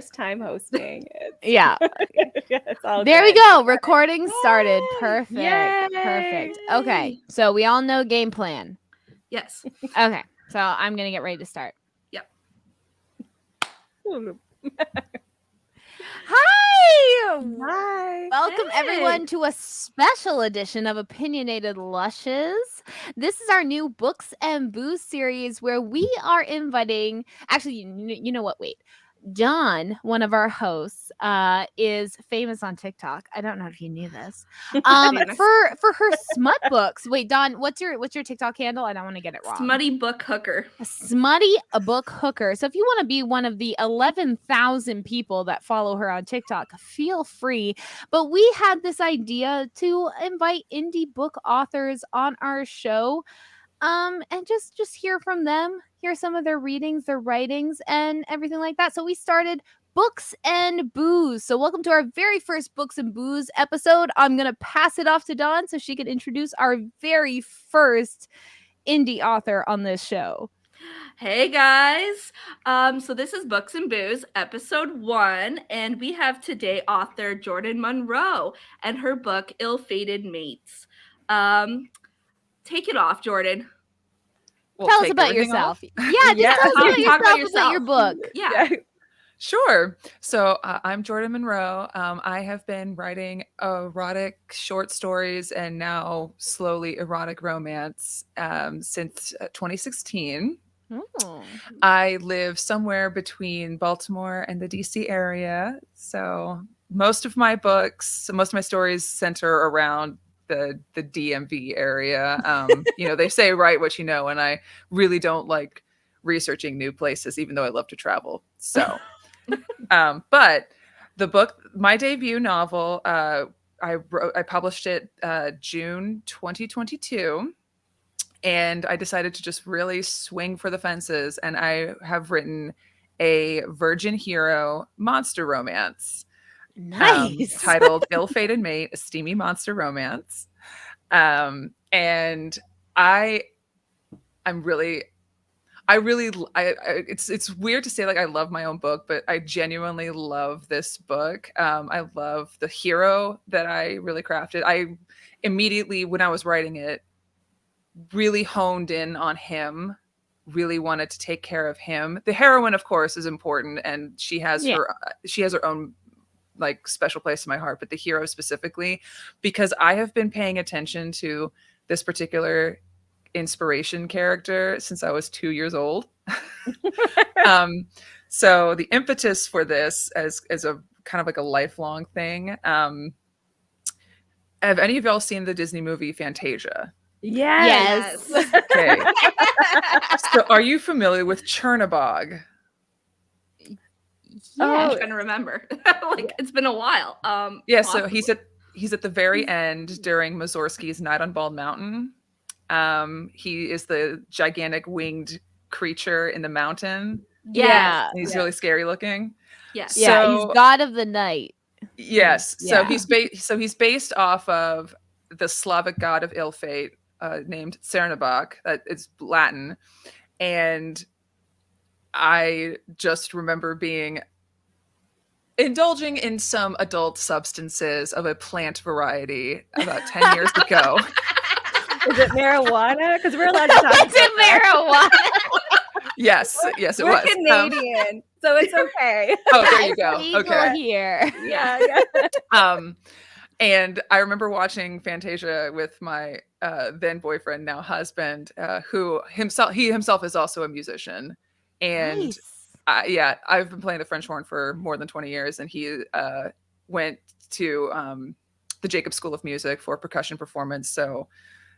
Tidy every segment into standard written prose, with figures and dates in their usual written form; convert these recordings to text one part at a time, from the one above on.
first time hosting. Yeah. It's all There we good. go. Recording started. Perfect. Yay. Perfect. Okay. So we all know game plan. Yes. Okay. So I'm going to get ready to start. Yep. Hi. Hi. Welcome Hey. everyone to a special edition of Opinionated Lushes. This is our new Books and Booze series where we are inviting, actually, you know what? Wait. Dawn, one of our hosts, is famous on TikTok. I don't know if you knew this. Famous. For her smut books. Wait, Dawn, what's your TikTok handle? I don't want to get it wrong. Smutty book hooker. A book hooker. So if you want to be one of the 11,000 people that follow her on TikTok, feel free. But we had this idea to invite indie book authors on our show. And just hear from them, hear some of their readings, their writings, and everything like that. So we started Books and Booze. So welcome to our very first Books and Booze episode. I'm gonna pass it off to Dawn so she can introduce our very first indie author on this show. Hey guys. So this is Books and Booze, episode 1, and we have today author Jordan Monroe and her book Ill-Fated Mates. Take it off, Jordan. Tell us about yourself. Yeah, just Yeah. tell us about Talk about yourself, about your book. Yeah. Sure. So I'm Jordan Monroe. I have been writing erotic short stories and now slowly erotic romance since 2016. Oh. I live somewhere between Baltimore and the DC area. So most of my stories center around the DMV area. They say write what you know, and I really don't like researching new places, even though I love to travel. So, but the book, my debut novel, I published it June 2022. And I decided to just really swing for the fences. And I have written a virgin hero monster romance. Nice. Titled Ill-Fated Mate, a steamy monster romance. And it's weird to say like I love my own book, but I genuinely love this book. I love the hero that I really crafted. I immediately, when I was writing it, really honed in on him, really wanted to take care of him. The heroine, of course, is important, and she has her own like special place in my heart, but the hero specifically, because I have been paying attention to this particular inspiration character since I was 2 years old. So the impetus for this as a kind of like a lifelong thing. Have any of y'all seen the Disney movie Fantasia? Yes. Okay. So are you familiar with Chernabog? I'm trying to remember. It's been a while. Yeah, so he's at the very end during Mussorgsky's Night on Bald Mountain. He is the gigantic winged creature in the mountain. Yeah. He's really scary looking. Yes. Yeah, So, he's god of the night. Yes. So Yeah. he's based off of the Slavic god of ill fate, named Cernabog. It's Latin. And I just remember indulging in some adult substances of a plant variety about 10 years ago. Is it marijuana? Because we're allowed to talk about It's marijuana. Yes, it We're was. Canadian, so it's okay. Oh, there you go. Legal Okay. here. Yeah. And I remember watching Fantasia with my then boyfriend, now husband, who himself is also a musician. And Nice. I've been playing the French horn for more than 20 years, and he went to the Jacob School of Music for percussion performance. So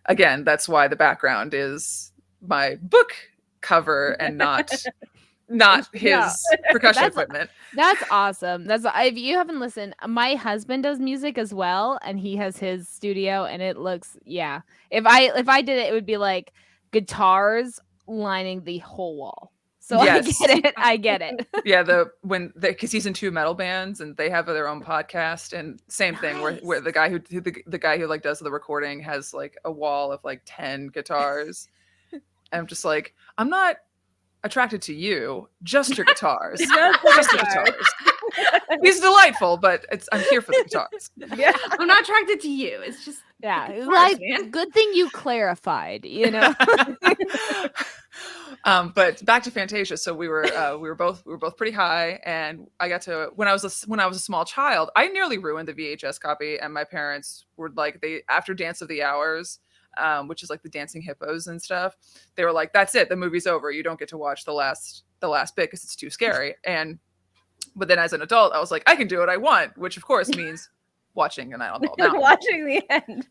again, that's why the background is my book cover and not his percussion equipment. That's awesome. If you haven't listened, my husband does music as well, and he has his studio, and it looks If I did it, it would be like guitars lining the whole wall. So Yes. I get it. Yeah, because he's in 2 metal bands and they have their own podcast, and same thing where the guy who like does the recording has like a wall of like 10 guitars. And I'm just like, I'm not attracted to you, just your guitars. Just the Just the guitars. guitars. He's delightful, but I'm here for the guitars. Yeah. I'm not attracted to you. It's just Yeah, Like, like good thing you clarified, you know. But back to Fantasia. So we were both pretty high, and I got to when I was a small child, I nearly ruined the VHS copy, and my parents were like, they after Dance of the Hours, which is like the dancing hippos and stuff, they were like, that's it, the movie's over, you don't get to watch the last bit because it's too scary. But then as an adult, I was like, I can do what I want, which of course means watching an adult now. Watching the end.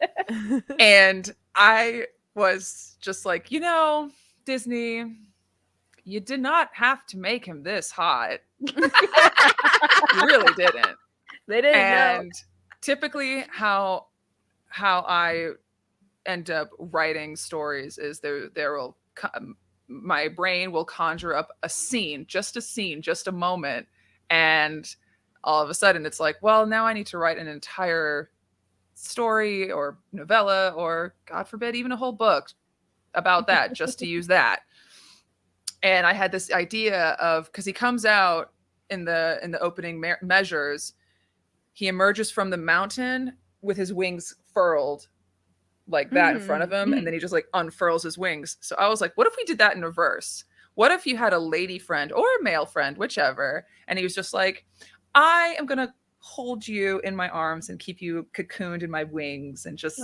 And I was just like, Disney, you did not have to make him this hot. You really didn't. They didn't know. And typically how I end up writing stories is my brain will conjure up a scene, just a moment, and all of a sudden it's like, well, now I need to write an entire story or novella or, God forbid, even a whole book about that just to use that. And I had this idea of, because he comes out in the opening measures, he emerges from the mountain with his wings furled like that in front of him, and then he just like unfurls his wings. So I was like, what if we did that in reverse? What if you had a lady friend or a male friend, whichever, and he was just like, I am gonna hold you in my arms and keep you cocooned in my wings and just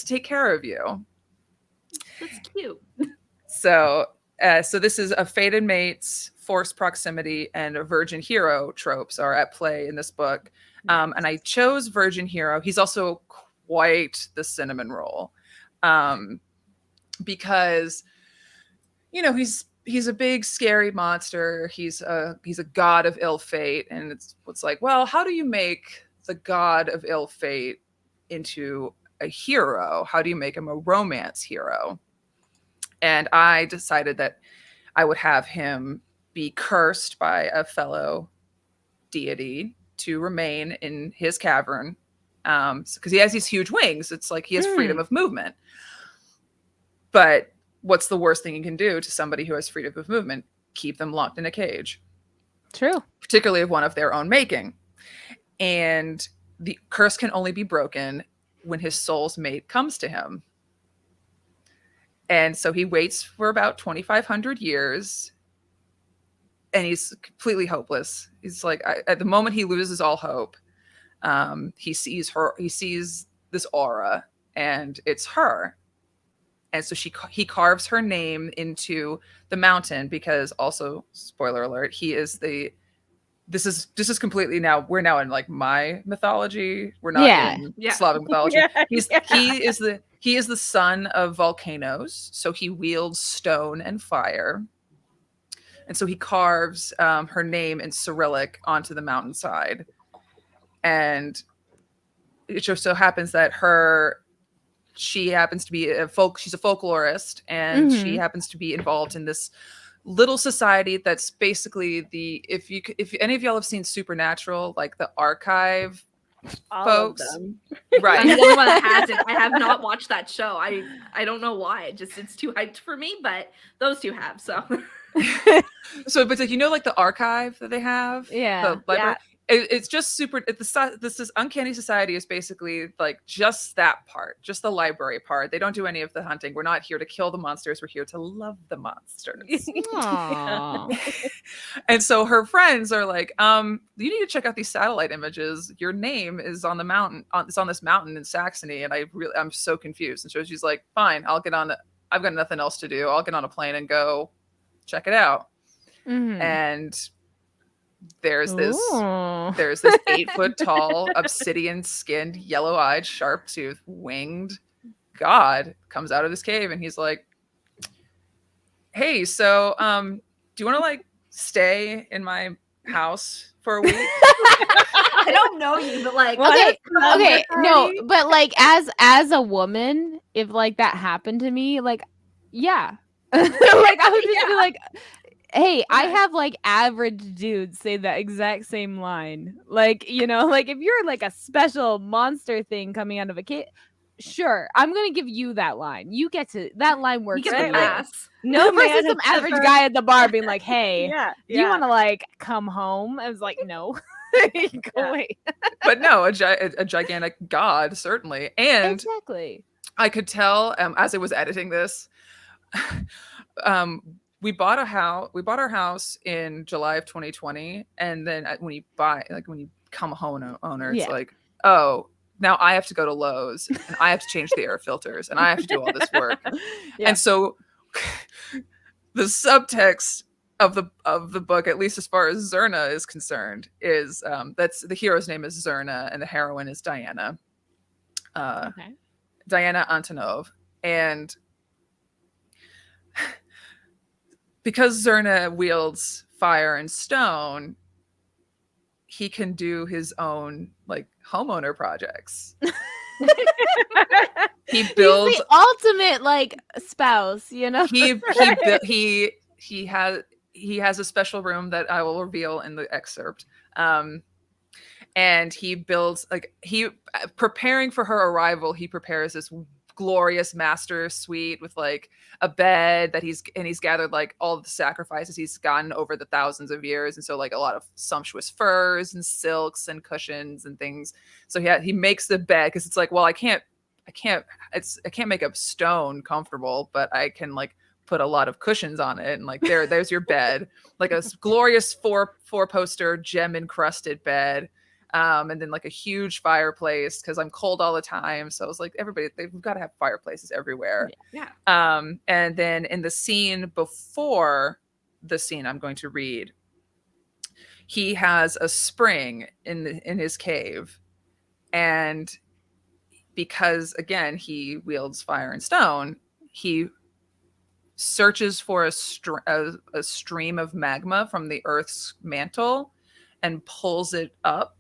take care of you. that's cute. So this is a fated mates, forced proximity, and a virgin hero tropes are at play in this book. And I chose virgin hero. He's also quite the cinnamon roll, because he's a big scary monster. He's a god of ill fate, and it's like, well, how do you make the god of ill fate into a hero? How do you make him a romance hero? And I decided that I would have him be cursed by a fellow deity to remain in his cavern, because he has these huge wings. It's like he has freedom of movement. But what's the worst thing you can do to somebody who has freedom of movement? Keep them locked in a cage. True. Particularly of one of their own making. And the curse can only be broken when his soul's mate comes to him. And so he waits for about 2,500 years, and he's completely hopeless. He's like, at the moment he loses all hope, he sees this aura, and it's her. And so he carves her name into the mountain, because also, spoiler alert, this is completely we're now in like my mythology. We're not in Slavic mythology. He is the son of volcanoes, so he wields stone and fire. And so he carves her name in Cyrillic onto the mountainside. And it just so happens that she happens to be she's a folklorist, and she happens to be involved in this little society that's basically if any of y'all have seen Supernatural, like the archive All folks, of them. right? I'm the only one that hasn't. I have not watched that show. I don't know why. It's too hyped for me, but those two have. So So, but like, like the archive that they have, the library. It's just super. This Uncanny Society is basically like just that part, just the library part. They don't do any of the hunting. We're not here to kill the monsters. We're here to love the monsters. And so her friends are like, you need to check out these satellite images. Your name is on the mountain. It's on this mountain in Saxony, and I'm so confused. And so she's like, fine, I'll get on. I've got nothing else to do. I'll get on a plane and go check it out. And there's this 8-foot tall, obsidian skinned, yellow eyed, sharp toothed, winged god comes out of this cave, and he's like, hey, so do you want to like stay in my house for a week? I don't know you, but like, okay, no, but like as a woman, if like that happened to me, like, yeah, like I would just be like, hey, I have like average dudes say that exact same line. Like, like if you're like a special monster thing coming out of a kid, sure, I'm gonna give you that line. You get to that line works. You get the pass. No, versus some average guy at the bar being like, hey, Yeah. do you want to like come home? I was like, no. Go away. But no, a gigantic god, certainly. And Exactly. I could tell as I was editing this, we bought our house in July of 2020, and then when you become a homeowner, it's Yeah. like, oh, now I have to go to Lowe's and I have to change the air filters and I have to do all this work. Yeah. And so the subtext of the book, at least as far as Zerna is concerned, is that's the hero's name is Zerna and the heroine is Diana. Okay. Diana Antonov. And because Zerna wields fire and stone, he can do his own like homeowner projects. He builds He's the ultimate like spouse, you know. he has a special room that I will reveal in the excerpt. And he builds preparing for her arrival, he prepares this glorious master suite with like a bed that he's gathered like all the sacrifices he's gotten over the thousands of years, and so like a lot of sumptuous furs and silks and cushions and things. So he makes the bed because it's like, well, I can't make a stone comfortable, but I can like put a lot of cushions on it, and like there's your bed, like a glorious four poster gem encrusted bed. And then like a huge fireplace because I'm cold all the time. So I was like, they've got to have fireplaces everywhere. Yeah. And then in the scene before the scene I'm going to read, he has a spring in his cave. And because again, he wields fire and stone, he searches for a stream of magma from the Earth's mantle and pulls it up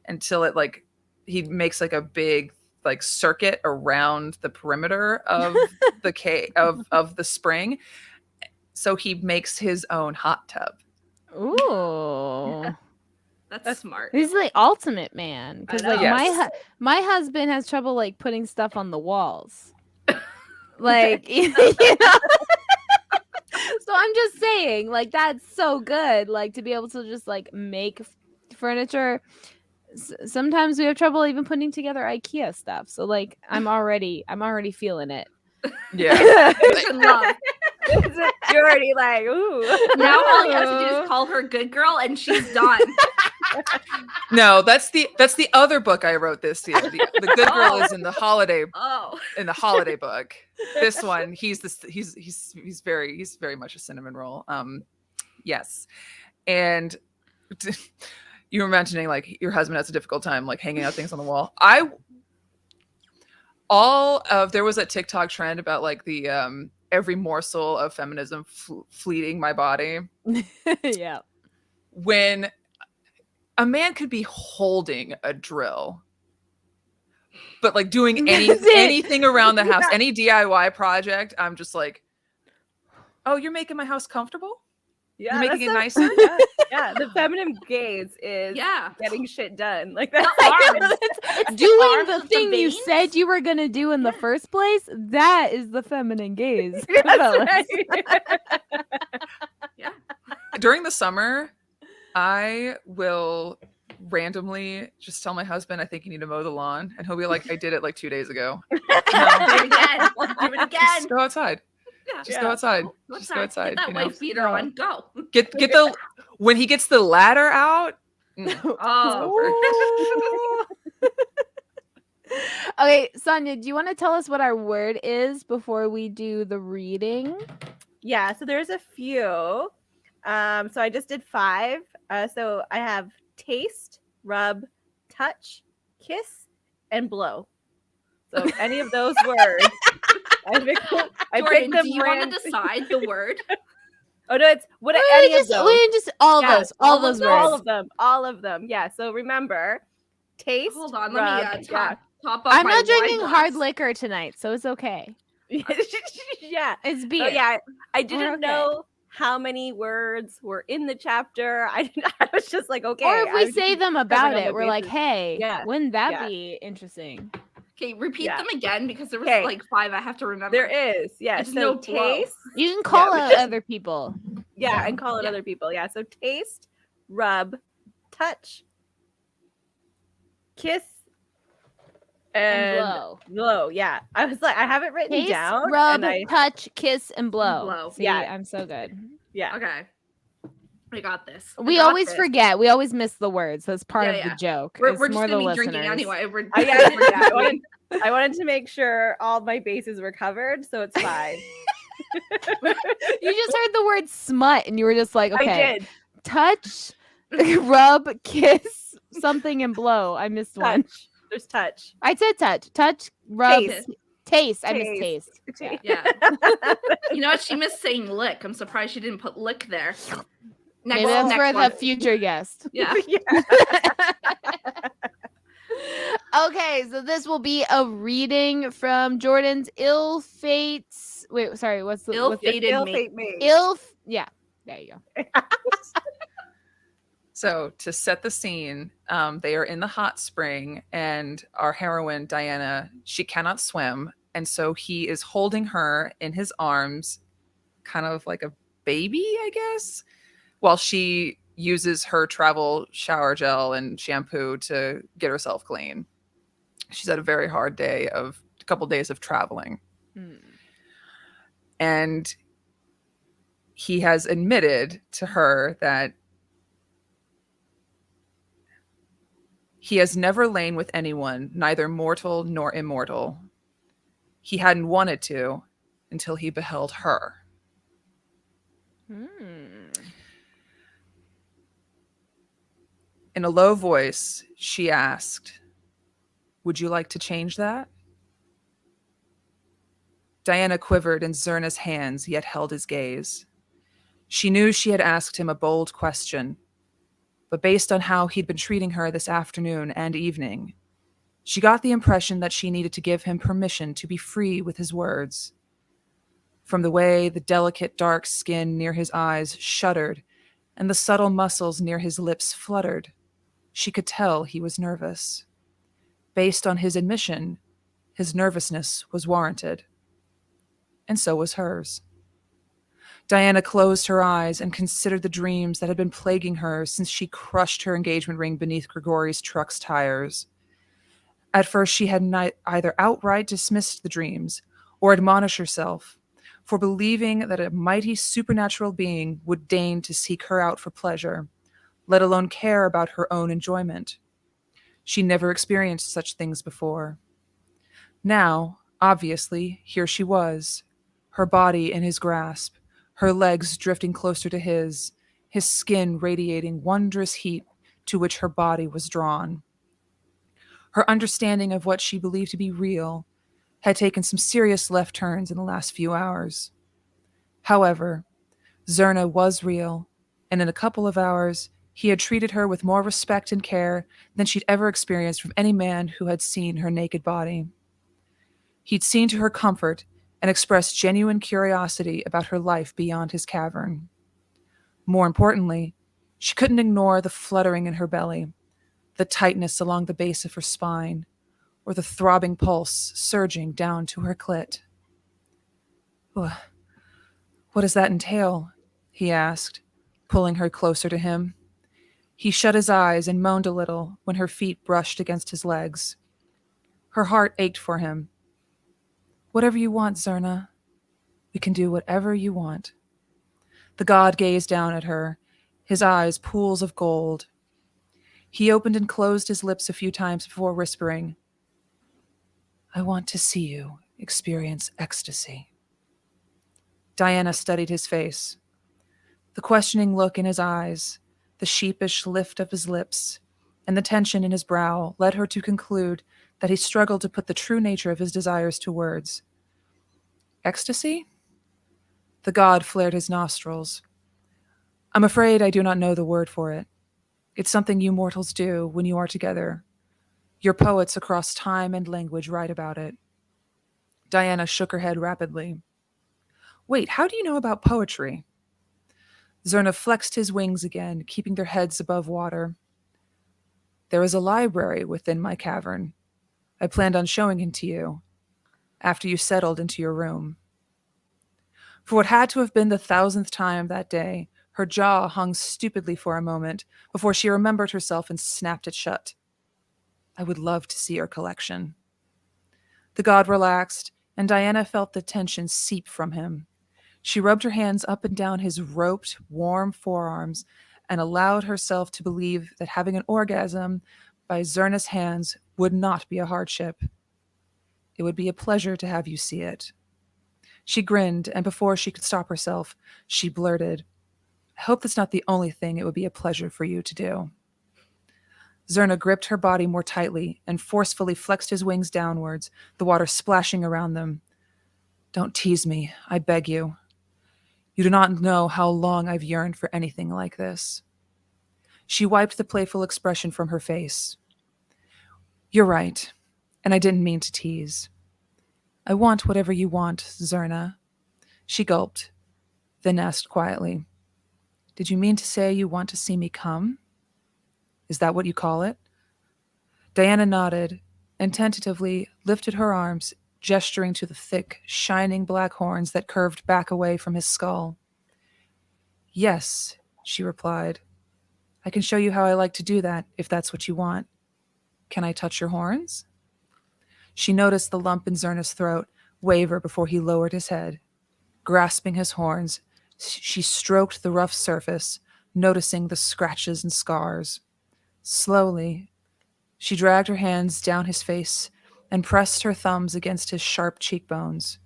until it like he makes like a big like circuit around the perimeter of the cave of the spring. So he makes his own hot tub. Ooh. That's smart. He's the ultimate man because I know. like Yes. my husband has trouble like putting stuff on the walls. Like you know? So I'm just saying, like that's so good, like to be able to just like make furniture. Sometimes we have trouble even putting together IKEA stuff. So like I'm already feeling it. Yeah. He's in love. You're already like, ooh. Now all you have to do is call her good girl and she's done. No, that's the other book I wrote this year. The good girl is in the holiday book. This one, he's very much a cinnamon roll. Yes. And you were mentioning like your husband has a difficult time like hanging out things on the wall. There was a TikTok trend about like the every morsel of feminism fleeting my body. Yeah. When a man could be holding a drill, but like doing anything around the house, any DIY project, I'm just like, oh, you're making my house comfortable? Yeah, You're making it nicer? Yeah, the feminine gaze is getting shit done. Like that's It's doing arms the with thing you veins. said you were gonna do in the first place. That is the feminine gaze. That's fellas. right. Yeah. During the summer, I will randomly just tell my husband, I think you need to mow the lawn. And he'll be like, I did it like 2 days ago. Do it again. Do it again. Just go outside. Yeah. Just go outside. Go Just go outside. Get that You know? wife beater on. Go. Get when he gets the ladder out. Oh. Okay, Sonia, do you want to tell us what our word is before we do the reading? Yeah, so there's a few. So I just did 5. So I have taste, rub, touch, kiss, and blow. So any of those words. I Jordan, picked them. do you want to decide the word? Oh no, it's what any of those. We just all those words. All of them. Yeah. So remember, taste. Hold on, rub, let me top up I'm my not drinking wine hard glass. liquor tonight, so it's okay. Yeah. It's beer. So yeah, I didn't okay. know how many words were in the chapter. I was just like, okay. Or if we I'm say just them about covering all it, the we're like, bases. hey, Yeah. wouldn't that Yeah. be interesting? Okay, repeat Yeah. them again because there was Okay. like 5 I have to remember. There is. Yeah. There's So no blow. taste. You can call Yeah, out just- other people. Yeah, and call it Yeah. other people. Yeah. So taste, rub, touch, kiss, And and blow. blow. Yeah. I was like, I have it written Taste, down. rub, And I, touch, kiss, and blow. blow. See, Yeah. I'm so good. yeah. Okay. I got this. I We got always this. forget. We always miss the words. That's part Yeah, of the yeah. joke. We're It's just more the gonna be listeners. drinking anyway. We're Yeah, I wanted to make sure all my bases were covered, so it's 5. You just heard the word smut and you were just like, I okay, did. touch, rub, kiss, something, and blow. I missed one. Touch. There's touch. I said touch, rub, Taste. taste. I missed taste. Yeah. Yeah. You know what? She missed saying lick. I'm surprised she didn't put lick there. Next, Maybe that's next for one. the future guest. Yeah. Yeah. Okay, so this will be a reading from Jordan's Ill Fates. Wait, sorry, what's the Ill-fated Ill mate. fate mate. Yeah, there you go. So to set the scene, they are in the hot spring, and our heroine Diana, she cannot swim, and so he is holding her in his arms, kind of like a baby, I guess, while she uses her travel shower gel and shampoo to get herself clean. She's had a very hard a couple days of traveling, and he has admitted to her that he has never lain with anyone, neither mortal nor immortal. He hadn't wanted to until he beheld her. In a low voice, she asked, "Would you like to change that?" Diana quivered in Zerna's hands, yet held his gaze. She knew she had asked him a bold question, but based on how he'd been treating her this afternoon and evening, she got the impression that she needed to give him permission to be free with his words. From the way the delicate dark skin near his eyes shuddered and the subtle muscles near his lips fluttered, she could tell he was nervous. Based on his admission, his nervousness was warranted. And so was hers. Diana closed her eyes and considered the dreams that had been plaguing her since she crushed her engagement ring beneath Grigori's truck's tires. At first, she had either outright dismissed the dreams or admonished herself for believing that a mighty supernatural being would deign to seek her out for pleasure, let alone care about her own enjoyment. She never experienced such things before. Now, obviously, here she was, her body in his grasp, her legs drifting closer to his skin radiating wondrous heat to which her body was drawn. Her understanding of what she believed to be real had taken some serious left turns in the last few hours. However, Zerna was real, and in a couple of hours, he had treated her with more respect and care than she'd ever experienced from any man who had seen her naked body. He'd seen to her comfort and expressed genuine curiosity about her life beyond his cavern. More importantly, she couldn't ignore the fluttering in her belly, the tightness along the base of her spine, or the throbbing pulse surging down to her clit. "What does that entail?" he asked, pulling her closer to him. He shut his eyes and moaned a little when her feet brushed against his legs. Her heart ached for him. "Whatever you want, Zerna. We can do whatever you want." The god gazed down at her, his eyes pools of gold. He opened and closed his lips a few times before whispering, "I want to see you experience ecstasy." Diana studied his face. The questioning look in his eyes, the sheepish lift of his lips, and the tension in his brow led her to conclude that he struggled to put the true nature of his desires to words. "Ecstasy?" The god flared his nostrils. "I'm afraid I do not know the word for it. It's something you mortals do when you are together. Your poets across time and language write about it." Diana shook her head rapidly. "Wait, how do you know about poetry?" Zerna flexed his wings again, keeping their heads above water. "There is a library within my cavern. I planned on showing it to you after you settled into your room." For what had to have been the 1,000th time that day, her jaw hung stupidly for a moment before she remembered herself and snapped it shut. I would love to see your collection. The god relaxed, and Diana felt the tension seep from him. She rubbed her hands up and down his roped, warm forearms and allowed herself to believe that having an orgasm by Zerna's hands would not be a hardship. It would be a pleasure to have you see it. She grinned, and before she could stop herself, she blurted, I hope that's not the only thing it would be a pleasure for you to do. Zerna gripped her body more tightly and forcefully flexed his wings downwards, the water splashing around them. Don't tease me, I beg you. You do not know how long I've yearned for anything like this. She wiped the playful expression from her face. You're right, and I didn't mean to tease. I want whatever you want, Zerna. She gulped, then asked quietly, Did you mean to say you want to see me come? Is that what you call it? Diana nodded and tentatively lifted her arms, gesturing to the thick, shining black horns that curved back away from his skull. Yes, she replied. I can show you how I like to do that, if that's what you want. Can I touch your horns? She noticed the lump in Zerna's throat waver before he lowered his head. Grasping his horns, she stroked the rough surface, noticing the scratches and scars. Slowly, she dragged her hands down his face and pressed her thumbs against his sharp cheekbones.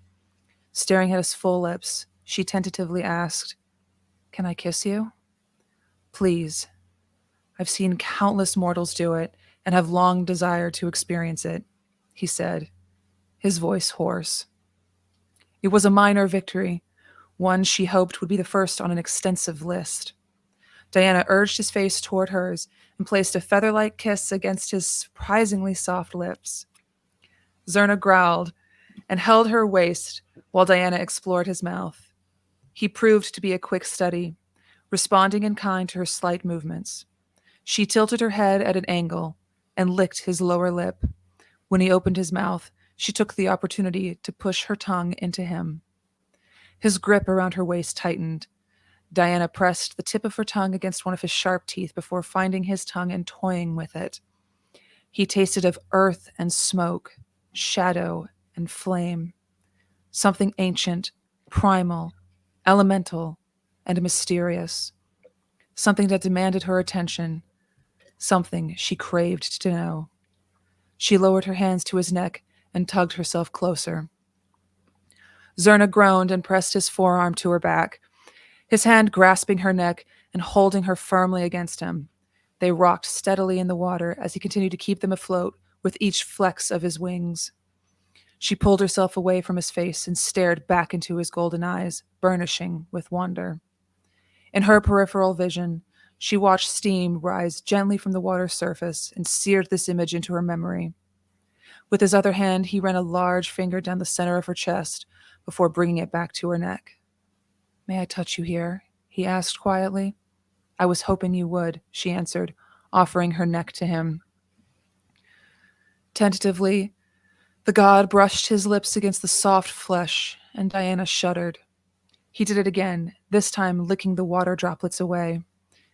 Staring at his full lips, she tentatively asked, Can I kiss you? Please. I've seen countless mortals do it and have long desired to experience it, he said, his voice hoarse. It was a minor victory, one she hoped would be the first on an extensive list. Diana urged his face toward hers and placed a feather-like kiss against his surprisingly soft lips. Zerna growled and held her waist while Diana explored his mouth. He proved to be a quick study, responding in kind to her slight movements. She tilted her head at an angle and licked his lower lip. When he opened his mouth, she took the opportunity to push her tongue into him. His grip around her waist tightened. Diana pressed the tip of her tongue against one of his sharp teeth before finding his tongue and toying with it. He tasted of earth and smoke, shadow and flame, something ancient, primal, elemental, and mysterious, something that demanded her attention, something she craved to know. She lowered her hands to his neck and tugged herself closer. Zerna groaned and pressed his forearm to her back, his hand grasping her neck and holding her firmly against him. They rocked steadily in the water as he continued to keep them afloat with each flex of his wings. She pulled herself away from his face and stared back into his golden eyes, burnishing with wonder. In her peripheral vision, she watched steam rise gently from the water's surface and seared this image into her memory. With his other hand, he ran a large finger down the center of her chest before bringing it back to her neck. May I touch you here? He asked quietly. I was hoping you would, she answered, offering her neck to him. Tentatively, the god brushed his lips against the soft flesh, and Diana shuddered. He did it again, this time licking the water droplets away.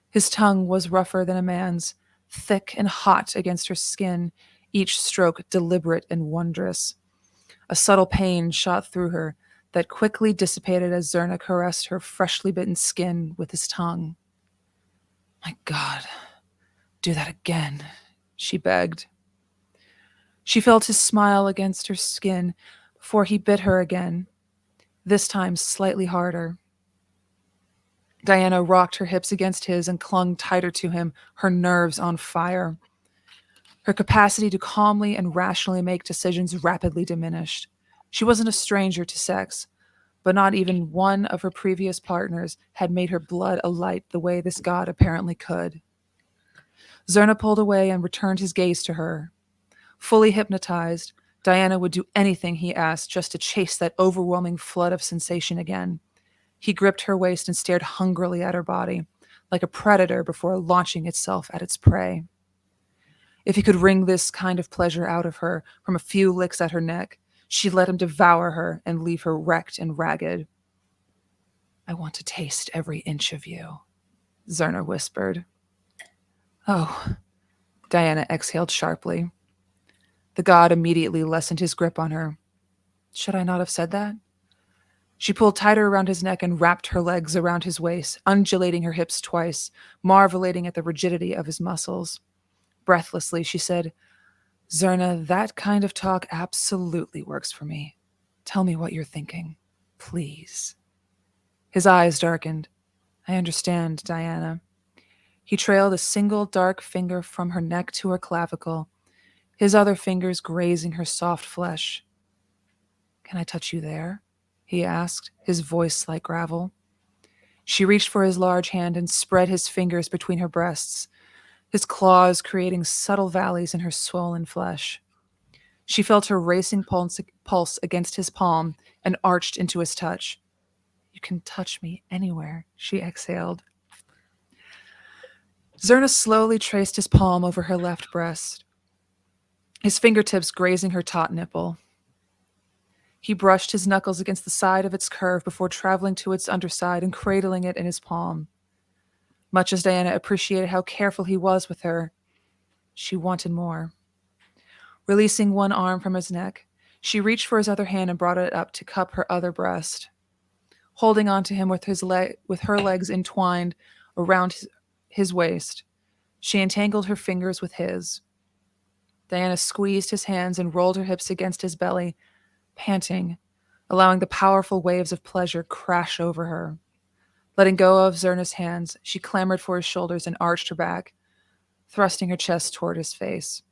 His tongue was rougher than a man's, thick and hot against her skin, each stroke deliberate and wondrous. A subtle pain shot through her that quickly dissipated as Zerna caressed her freshly bitten skin with his tongue. My God, do that again, she begged. She felt his smile against her skin before he bit her again, this time slightly harder. Diana rocked her hips against his and clung tighter to him, her nerves on fire. Her capacity to calmly and rationally make decisions rapidly diminished. She wasn't a stranger to sex, but not even one of her previous partners had made her blood alight the way this god apparently could. Zerna pulled away and returned his gaze to her. Fully hypnotized, Diana would do anything he asked just to chase that overwhelming flood of sensation again. He gripped her waist and stared hungrily at her body, like a predator before launching itself at its prey. If he could wring this kind of pleasure out of her from a few licks at her neck, she'd let him devour her and leave her wrecked and ragged. I want to taste every inch of you, Zerna whispered. Oh, Diana exhaled sharply. The god immediately lessened his grip on her. Should I not have said that? She pulled tighter around his neck and wrapped her legs around his waist, undulating her hips twice, marveling at the rigidity of his muscles. Breathlessly, she said, Zerna, that kind of talk absolutely works for me. Tell me what you're thinking. Please. His eyes darkened. I understand, Diana. He trailed a single dark finger from her neck to her clavicle, his other fingers grazing her soft flesh. Can I touch you there? He asked, his voice like gravel. She reached for his large hand and spread his fingers between her breasts, his claws creating subtle valleys in her swollen flesh. She felt her racing pulse against his palm and arched into his touch. You can touch me anywhere, she exhaled. Zerna slowly traced his palm over her left breast, his fingertips grazing her taut nipple. He brushed his knuckles against the side of its curve before traveling to its underside and cradling it in his palm. Much as Diana appreciated how careful he was with her, she wanted more. Releasing one arm from his neck, she reached for his other hand and brought it up to cup her other breast. Holding on to him with her legs entwined around his waist, she entangled her fingers with his. Diana squeezed his hands and rolled her hips against his belly, panting, allowing the powerful waves of pleasure crash over her. Letting go of Zerna's hands, she clamored for his shoulders and arched her back, thrusting her chest toward his face.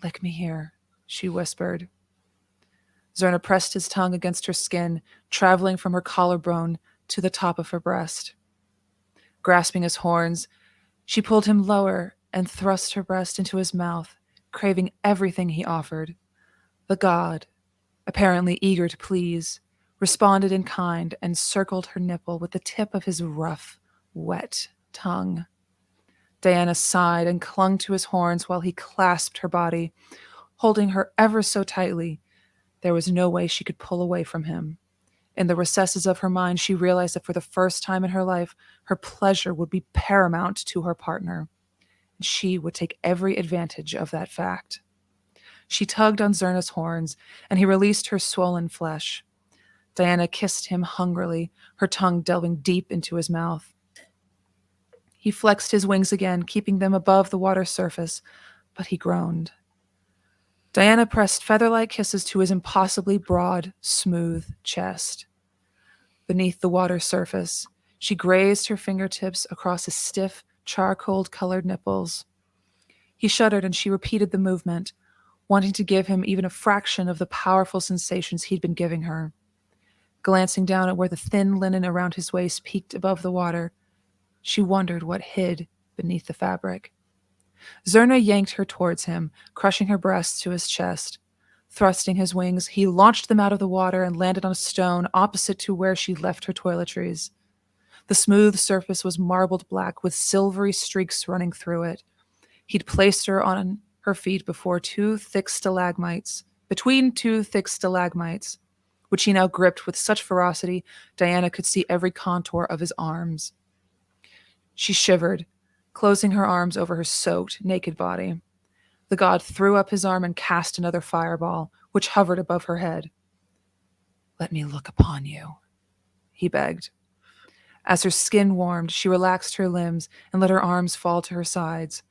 Lick me here, she whispered. Zerna pressed his tongue against her skin, traveling from her collarbone to the top of her breast. Grasping his horns, she pulled him lower and thrust her breast into his mouth, craving everything he offered. The god, apparently eager to please, responded in kind and circled her nipple with the tip of his rough, wet tongue. Diana sighed and clung to his horns while he clasped her body, holding her ever so tightly. There was no way she could pull away from him. In the recesses of her mind, she realized that for the first time in her life, her pleasure would be paramount to her partner. And she would take every advantage of that fact. She tugged on Zerna's horns, and he released her swollen flesh. Diana kissed him hungrily, her tongue delving deep into his mouth. He flexed his wings again, keeping them above the water's surface, but he groaned. Diana pressed feather-like kisses to his impossibly broad, smooth chest. Beneath the water's surface, she grazed her fingertips across his stiff, charcoal-colored nipples. He shuddered, and she repeated the movement, wanting to give him even a fraction of the powerful sensations he'd been giving her. Glancing down at where the thin linen around his waist peeked above the water, she wondered what hid beneath the fabric. Zerna yanked her towards him, crushing her breasts to his chest. Thrusting his wings, he launched them out of the water and landed on a stone opposite to where she left her toiletries. The smooth surface was marbled black with silvery streaks running through it. He'd placed her on her feet between two thick stalagmites, which he now gripped with such ferocity Diana could see every contour of his arms. She shivered, closing her arms over her soaked, naked body. The god threw up his arm and cast another fireball, which hovered above her head. Let me look upon you, he begged. As her skin warmed, she relaxed her limbs and let her arms fall to her sides.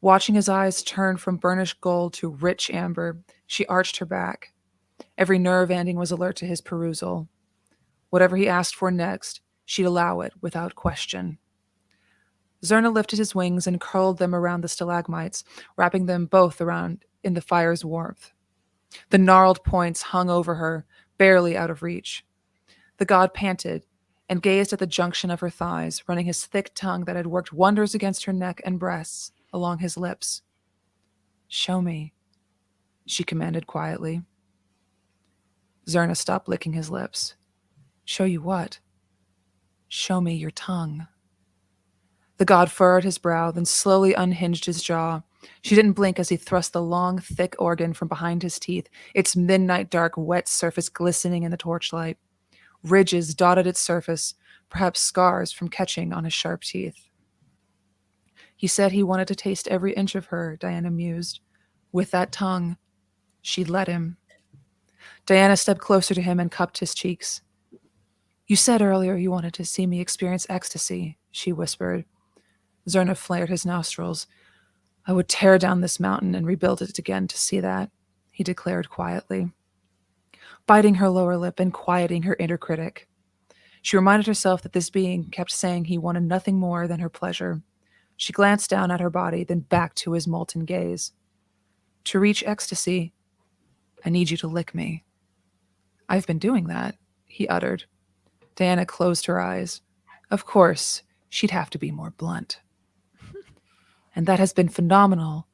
Watching his eyes turn from burnished gold to rich amber, she arched her back. Every nerve ending was alert to his perusal. Whatever he asked for next, she'd allow it without question. Zerna lifted his wings and curled them around the stalagmites, wrapping them both around in the fire's warmth. The gnarled points hung over her, barely out of reach. The god panted and gazed at the junction of her thighs, running his thick tongue that had worked wonders against her neck and breasts along his lips. Show me, she commanded quietly. Zerna stopped licking his lips. Show you what? Show me your tongue. The god furrowed his brow, then slowly unhinged his jaw. She didn't blink as he thrust the long, thick organ from behind his teeth, its midnight-dark, wet surface glistening in the torchlight. Ridges dotted its surface, perhaps scars from catching on his sharp teeth. He said he wanted to taste every inch of her, Diana mused. With that tongue, She'd let him. Diana stepped closer to him and cupped his cheeks. You said earlier you wanted to see me experience ecstasy, she whispered. Zerna flared his nostrils. I would tear down this mountain and rebuild it again to see that, he declared quietly, biting her lower lip and quieting her inner critic. She reminded herself that this being kept saying he wanted nothing more than her pleasure. She glanced down at her body, then back to his molten gaze. To reach ecstasy, I need you to lick me. I've been doing that, he uttered. Diana closed her eyes. Of course, she'd have to be more blunt. And that has been phenomenal,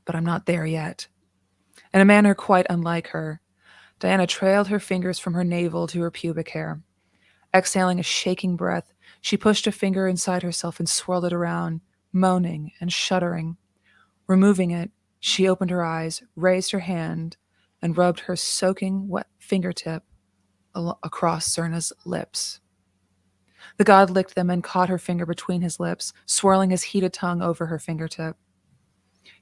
but I'm not there yet. In a manner quite unlike her, Diana trailed her fingers from her navel to her pubic hair. Exhaling a shaking breath, she pushed a finger inside herself and swirled it around, moaning and shuddering. Removing it, she opened her eyes, raised her hand, and rubbed her soaking wet fingertip across Cerna's lips. The god licked them and caught her finger between his lips, swirling his heated tongue over her fingertip.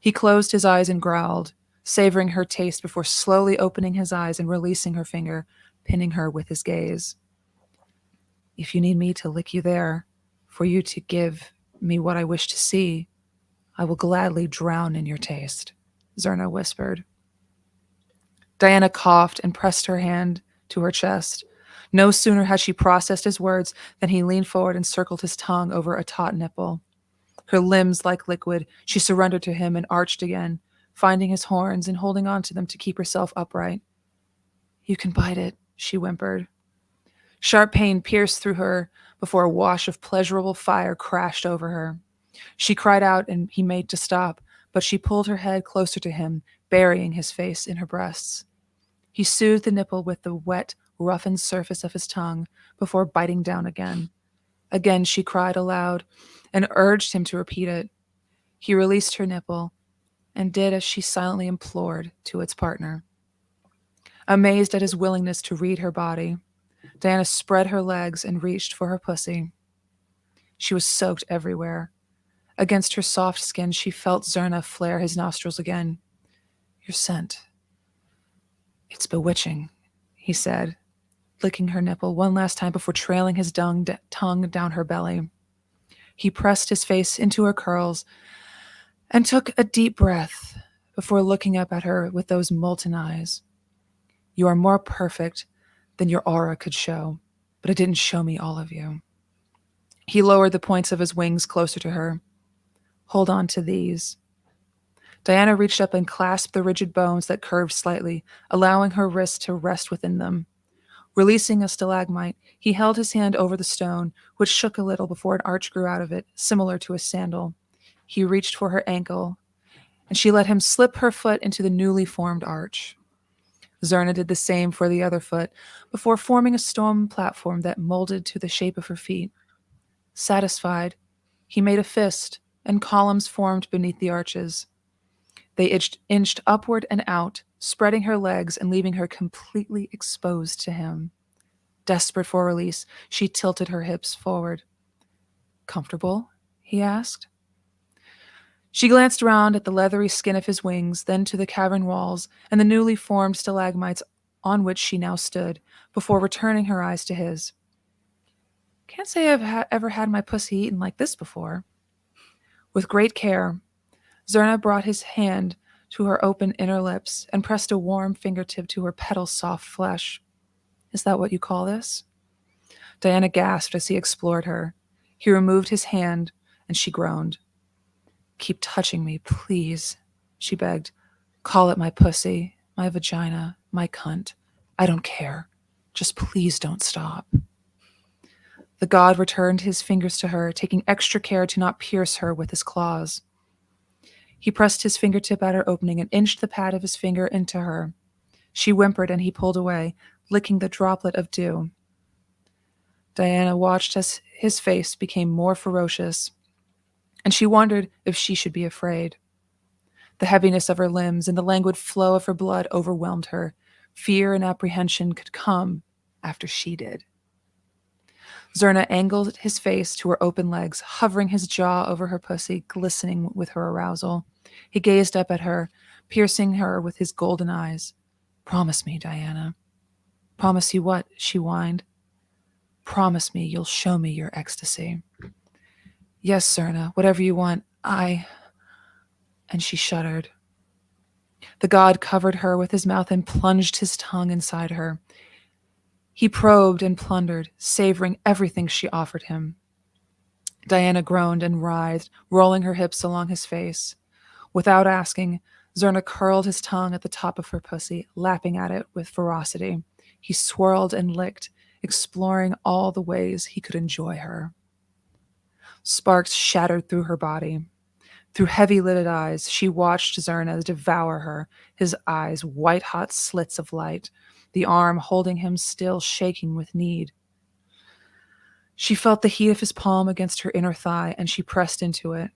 He closed his eyes and growled, savoring her taste before slowly opening his eyes and releasing her finger, pinning her with his gaze. If you need me to lick you there, for you to give me what I wish to see, I will gladly drown in your taste, Zerna whispered. Diana coughed and pressed her hand to her chest. No sooner had she processed his words than he leaned forward and circled his tongue over a taut nipple. Her limbs like liquid, she surrendered to him and arched again, finding his horns and holding on to them to keep herself upright. You can bite it, she whimpered. Sharp pain pierced through her before a wash of pleasurable fire crashed over her. She cried out and he made to stop, but she pulled her head closer to him, burying his face in her breasts. He soothed the nipple with the wet, roughened surface of his tongue before biting down again. Again she cried aloud and urged him to repeat it. He released her nipple and did as she silently implored to its partner. Amazed at his willingness to read her body, Diana spread her legs and reached for her pussy. She was soaked everywhere. Against her soft skin, she felt Zerna flare his nostrils again. Your scent. It's bewitching, he said, licking her nipple one last time before trailing his tongue down her belly. He pressed his face into her curls and took a deep breath before looking up at her with those molten eyes. You are more perfect than your aura could show, but it didn't show me all of you. He lowered the points of his wings closer to her. Hold on to these. Diana reached up and clasped the rigid bones that curved slightly, allowing her wrist to rest within them. Releasing a stalagmite, he held his hand over the stone, which shook a little before an arch grew out of it, similar to a sandal. He reached for her ankle, and she let him slip her foot into the newly formed arch. Zerna did the same for the other foot, before forming a stone platform that molded to the shape of her feet. Satisfied, he made a fist, and columns formed beneath the arches. They inched upward and out, spreading her legs and leaving her completely exposed to him. Desperate for release, she tilted her hips forward. Comfortable? He asked. She glanced around at the leathery skin of his wings, then to the cavern walls and the newly formed stalagmites on which she now stood, before returning her eyes to his. Can't say I've ever had my pussy eaten like this before. With great care, Zerna brought his hand to her open inner lips and pressed a warm fingertip to her petal-soft flesh. Is that what you call this? Diana gasped as he explored her. He removed his hand, and she groaned. Keep touching me, please, she begged. Call it my pussy, my vagina, my cunt. I don't care. Just please don't stop. The god returned his fingers to her, taking extra care to not pierce her with his claws. He pressed his fingertip at her opening and inched the pad of his finger into her. She whimpered and he pulled away, licking the droplet of dew. Diana watched as his face became more ferocious, and she wondered if she should be afraid. The heaviness of her limbs and the languid flow of her blood overwhelmed her. Fear and apprehension could come after she did. Zerna angled his face to her open legs, hovering his jaw over her pussy, glistening with her arousal. He gazed up at her, piercing her with his golden eyes. "Promise me, Diana." "Promise you what?" she whined. "Promise me you'll show me your ecstasy." "Yes, Zerna, whatever you want. And she shuddered. The god covered her with his mouth and plunged his tongue inside her. He probed and plundered, savoring everything she offered him. Diana groaned and writhed, rolling her hips along his face. Without asking, Zerna curled his tongue at the top of her pussy, lapping at it with ferocity. He swirled and licked, exploring all the ways he could enjoy her. Sparks shattered through her body. Through heavy-lidded eyes, she watched Zerna devour her, his eyes white-hot slits of light, the arm holding him still shaking with need. She felt the heat of his palm against her inner thigh, and she pressed into it.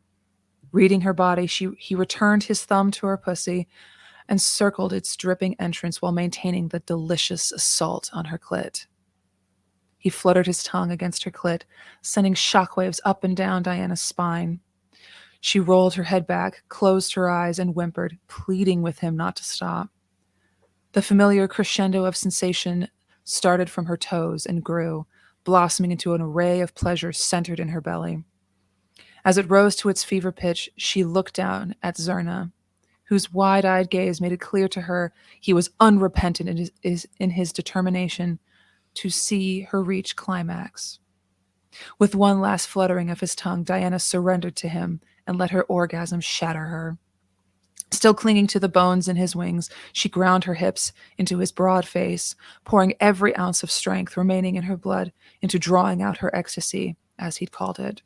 Reading her body, he returned his thumb to her pussy and circled its dripping entrance while maintaining the delicious assault on her clit. He fluttered his tongue against her clit, sending shockwaves up and down Diana's spine. She rolled her head back, closed her eyes, and whimpered, pleading with him not to stop. The familiar crescendo of sensation started from her toes and grew, blossoming into an array of pleasures centered in her belly. As it rose to its fever pitch, she looked down at Zerna, whose wide-eyed gaze made it clear to her he was unrepentant in his determination to see her reach climax. With one last fluttering of his tongue, Diana surrendered to him and let her orgasm shatter her. Still clinging to the bones in his wings, she ground her hips into his broad face, pouring every ounce of strength remaining in her blood into drawing out her ecstasy, as he'd called it.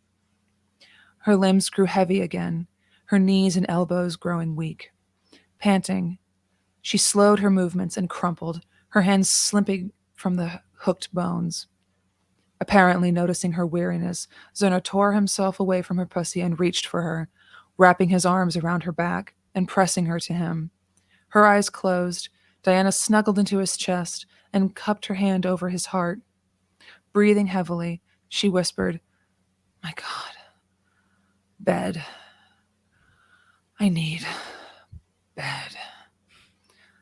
Her limbs grew heavy again, her knees and elbows growing weak. Panting, she slowed her movements and crumpled, her hands slipping from the hooked bones. Apparently noticing her weariness, Zerna tore himself away from her pussy and reached for her, wrapping his arms around her back and pressing her to him. Her eyes closed, Diana snuggled into his chest and cupped her hand over his heart. Breathing heavily, she whispered, "My God, bed. I need bed."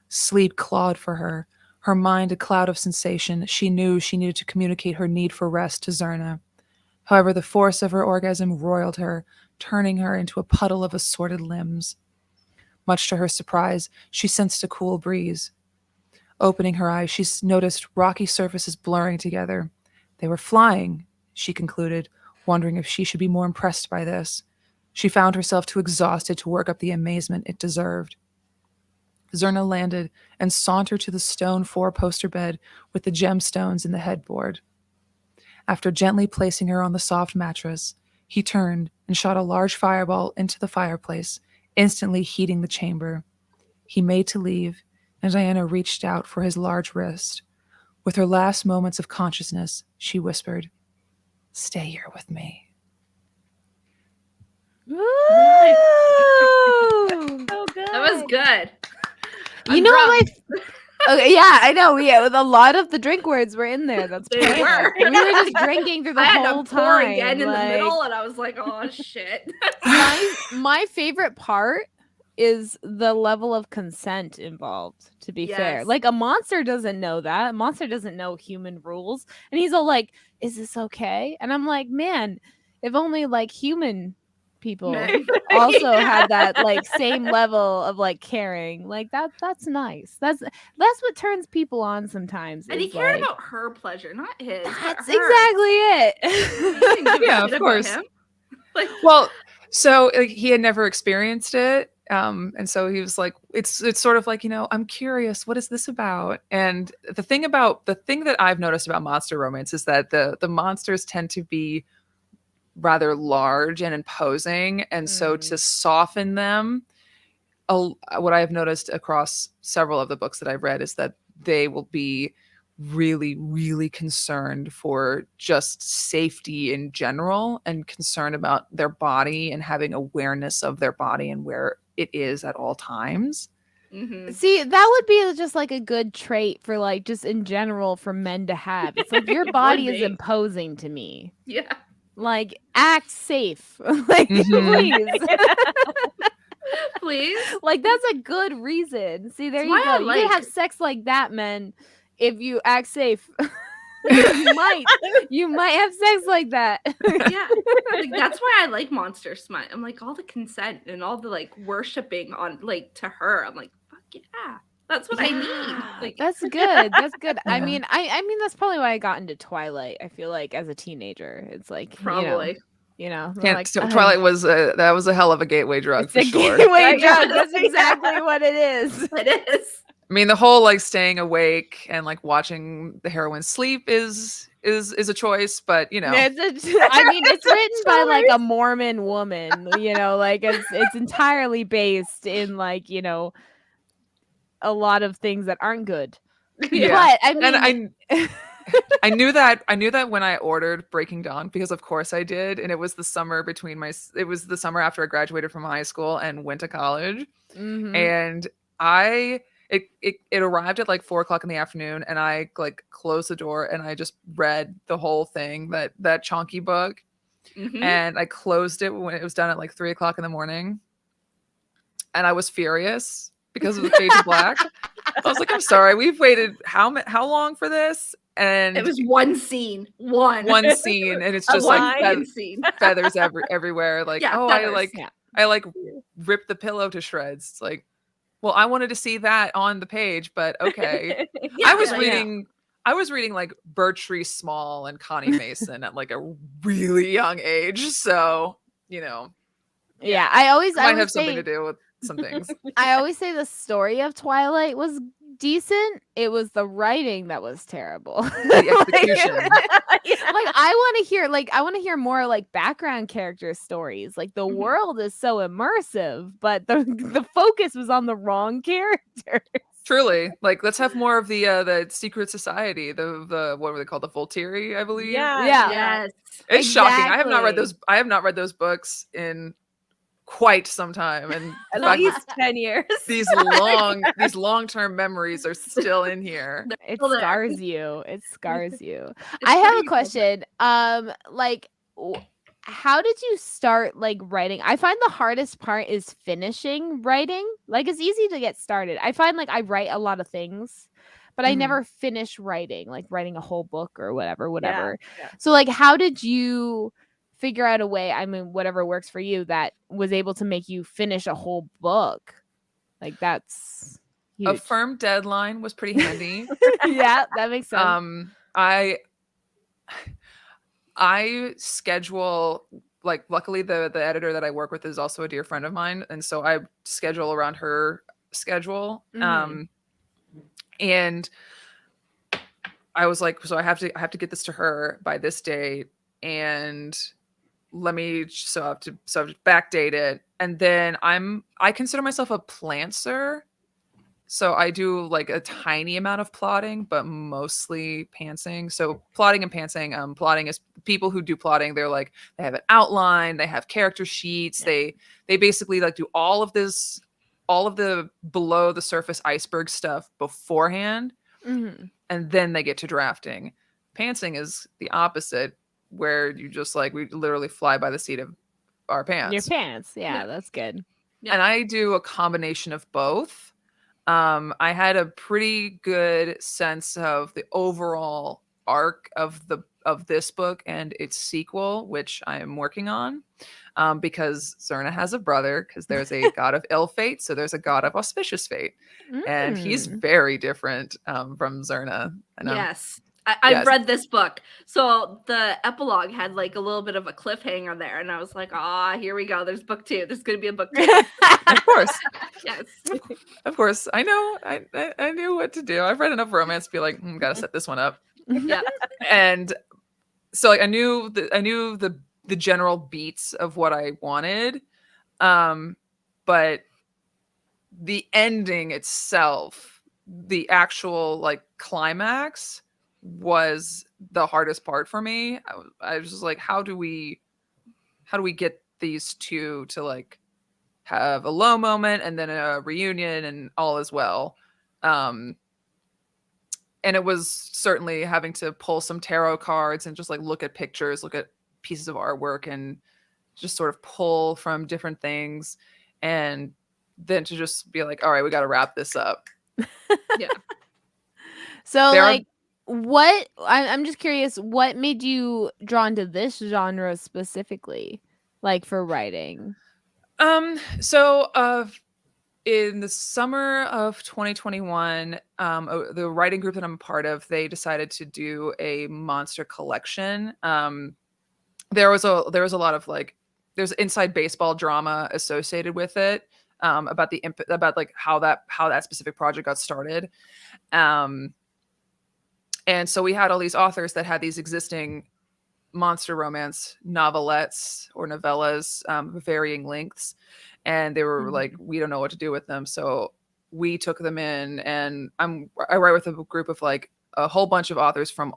Sleep clawed for her, her mind a cloud of sensation. She knew she needed to communicate her need for rest to Zerna. However, the force of her orgasm roiled her, turning her into a puddle of assorted limbs. Much to her surprise, she sensed a cool breeze. Opening her eyes, she noticed rocky surfaces blurring together. They were flying, she concluded, wondering if she should be more impressed by this. She found herself too exhausted to work up the amazement it deserved. Zerna landed and sauntered to the stone four-poster bed with the gemstones in the headboard. After gently placing her on the soft mattress, he turned and shot a large fireball into the fireplace, instantly heating the chamber. He made to leave, and Diana reached out for his large wrist. With her last moments of consciousness, she whispered, "Stay here with me." So good. That was good. You know what? Okay, yeah, I know. Yeah, with a lot of the drink words were in there. That's They perfect. were. We were just drinking through the I had whole to pour time. again in the like, middle, and I was like, "Oh shit!" my favorite part is the level of consent involved. To be fair, Yes. like a monster doesn't know that. A monster doesn't know human rules, and he's all like, "Is this okay?" And I'm like, man, if only like human people Men. also Yeah. had that like same level of like caring, like that's nice. That's what turns people on sometimes. And he is, cared like, about her pleasure, not his. but that's hers. exactly He it. didn't give a Yeah, shit of about course. him. Like, Well, so he had never experienced it. And so he was like, it's sort of like, I'm curious, what is this about? And the thing that I've noticed about monster romance is that the monsters tend to be rather large and imposing. And so to soften them, what I've noticed across several of the books that I've read is that they will be really, really concerned for just safety in general and concerned about their body and having awareness of their body and where it is at all times. Mm-hmm. See, that would be just like a good trait for like just in general for men to have. It's like your It body would is be. imposing to me. Yeah. Like act safe. Like Mhm. please. Please. Like that's a good reason. See, there It's you why go. I You can have like. sex like that, men, if you act safe. You might have sex like that. Yeah. Like that's why I like Monster Smut. I'm like all the consent and all the like worshiping on like to her. I'm like, fuck yeah. That's what I need. Yeah, Like that's good. That's good. I Yeah. mean, I mean that's probably why I got into Twilight. I feel like as a teenager, it's like probably. I'm Can't, like Twilight was that was a hell of a gateway drug it's for a sure. gateway Right, drug. yes, That's yeah. exactly what it is. It is. I mean, the whole like staying awake and like watching the heroine sleep is a choice, but you know, I mean, it's written by like Choice. a Mormon woman. Like it's entirely based in like a lot of things that aren't good. yeah. But I And mean, I knew that when I ordered Breaking Dawn because of course I did, and it was the summer it was the summer after I graduated from high school and went to college, mhm. and I it arrived at like 4 o'clock in the afternoon, and I like closed the door and I just read the whole thing, that chunky book, Mm-hmm. and I closed it when it was done at like 3 o'clock in the morning, and I was furious because of the fade to black. I was like, I'm sorry, we've waited how long for this? And It was one scene. one scene, and it's A just like one fucking scene. feathers everywhere. Like, Yeah, oh, feathers. Yeah. I like ripped the pillow to shreds. It's like, well, I wanted to see that on the page, but okay. Yeah, I was like, reading like Bertree Small and Connie Mason at like a really young age, so Yeah, I always it I might would have something to say do with some things. I always say the story of Twilight was decent. It was the writing that was terrible. The execution. Like I want to hear more like background character stories. Like the Mhm. world is so immersive, but the focus was on the wrong characters. Truly, like let's have more of the secret society, the what were they called, the Volturi, I believe. Yeah. Yes. It's shocking. I Exactly. have not read those books in quite some time, and the At fact that least 10 years. these long-term memories are still in here. They're It still there. scars you. It scars you. It's I have a pretty question. Like, how did you start like writing? I find the hardest part is finishing writing. Like, it's easy to get started. I find like I write a lot of things, but I Mhm. never finish writing, like writing a whole book or whatever. Yeah. So, like, how did you figure out a way? I mean, whatever works for you that was able to make you finish a whole book. Like, that's A huge. firm deadline was pretty handy. Yeah, that makes sense. I schedule, like, luckily the editor that I work with is also a dear friend of mine, and so I schedule around her schedule. Mhm. And I was like, so I have to get this to her by this date, and I have to backdate it, and then I consider myself a plantser. So I do like a tiny amount of plotting, but mostly pantsing. So plotting and pantsing. Plotting is people who do plotting. They're like, they have an outline, they have character sheets. Yeah. They basically like do all of the below the surface iceberg stuff beforehand, Mhm. and then they get to drafting. Pantsing is the opposite, where you just like we literally fly by the seat of our Your pants. pants. Yeah, Yeah. that's good. Yeah. And I do a combination of both. I had a pretty good sense of the overall arc of this book and its sequel, which I am working on, because Zerna has a brother, because there's a god of ill fate, so there's a god of auspicious fate, and he's Mm. very different from Zerna. And Yes. I've yes. read this book. So the epilogue had like a little bit of a cliffhanger there. And I was like, here we go. There's book 2. There's going to be a book 2. Of course, Yes. of course, I know. I knew what to do. I've read enough romance to be like, gotta set this one up. Yeah. And so like I knew the general beats of what I wanted, but the ending itself, the actual like climax, was the hardest part for me. I was just like, how do we get these two to like have a low moment and then a reunion and all is well. And it was certainly having to pull some tarot cards and just like look at pictures, look at pieces of artwork, and just sort of pull from different things, and then to just be like, all right, we got to wrap this up. Yeah. So There are- like what I'm just curious, what made you drawn to this genre specifically, like for writing? So in the summer of 2021, the writing group that I'm a part of, they decided to do a monster collection. There was a lot of like, there's inside baseball drama associated with it, about about like how that specific project got started. And so we had all these authors that had these existing monster romance novelettes or novellas, of varying lengths, and they were like, we don't know what to do with them, so we took them in, and I write with a group of like a whole bunch of authors from